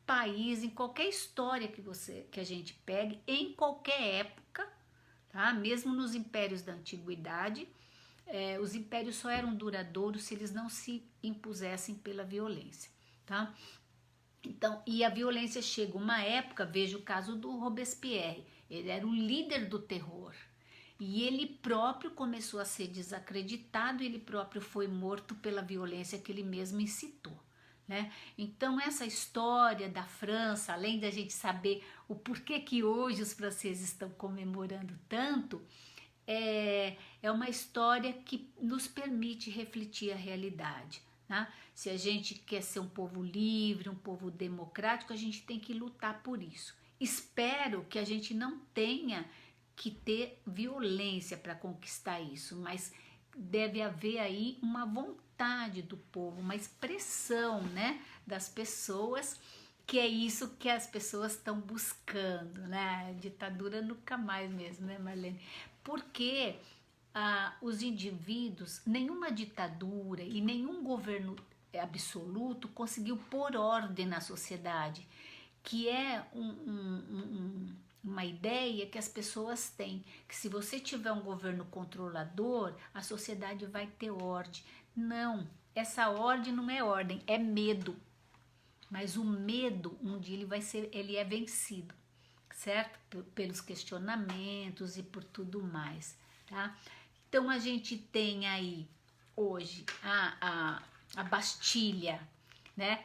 país, em qualquer história que a gente pegue, em qualquer época, tá? Mesmo nos impérios da antiguidade, os impérios só eram duradouros se eles não se impusessem pela violência, tá? Então, e a violência chega uma época, veja o caso do Robespierre, ele era o líder do terror e ele próprio começou a ser desacreditado, ele próprio foi morto pela violência que ele mesmo incitou, né? Então essa história da França, além da gente saber o porquê que hoje os franceses estão comemorando tanto, é uma história que nos permite refletir a realidade. Né? Se a gente quer ser um povo livre, um povo democrático, a gente tem que lutar por isso. Espero que a gente não tenha que ter violência para conquistar isso, mas deve haver aí uma vontade do povo, uma expressão, né, das pessoas, que é isso que as pessoas estão buscando, né? A ditadura nunca mais mesmo, né, Marlene? Porque os indivíduos, nenhuma ditadura e nenhum governo absoluto conseguiu pôr ordem na sociedade, que é uma ideia que as pessoas têm, que se você tiver um governo controlador, a sociedade vai ter ordem. Não, essa ordem não é ordem, é medo. Mas o medo, um dia ele é vencido, certo? Pelos questionamentos e por tudo mais, tá? Então a gente tem aí hoje a Bastilha, né?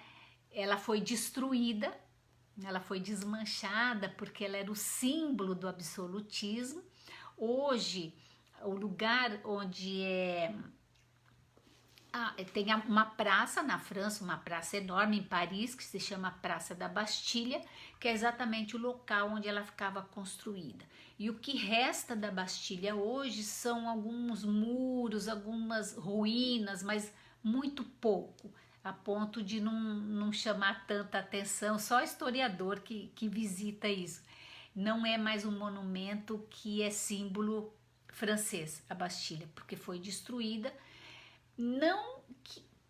Ela foi destruída, ela foi desmanchada porque ela era o símbolo do absolutismo. Hoje, o lugar onde tem uma praça na França, uma praça enorme em Paris, que se chama Praça da Bastilha, que é exatamente o local onde ela ficava construída. E o que resta da Bastilha hoje são alguns muros, algumas ruínas, mas muito pouco, a ponto de não chamar tanta atenção, só historiador que visita isso. Não é mais um monumento que é símbolo francês, a Bastilha, porque foi destruída, não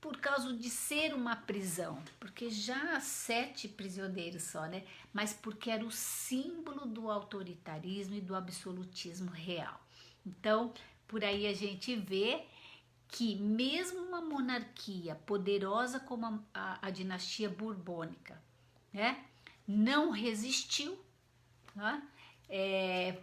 por causa de ser uma prisão, porque já há 7 prisioneiros só, né? Mas porque era o símbolo do autoritarismo e do absolutismo real. Então, por aí a gente vê que mesmo uma monarquia poderosa como a dinastia borbônica, né? Não resistiu, né?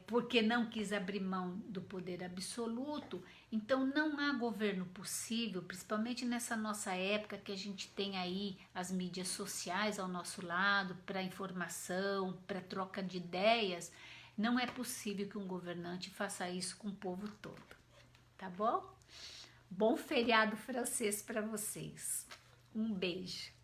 Porque não quis abrir mão do poder absoluto. Então não há governo possível, principalmente nessa nossa época que a gente tem aí as mídias sociais ao nosso lado para informação, para troca de ideias. Não é possível que um governante faça isso com o povo todo, tá bom? Bom feriado francês para vocês. Um beijo.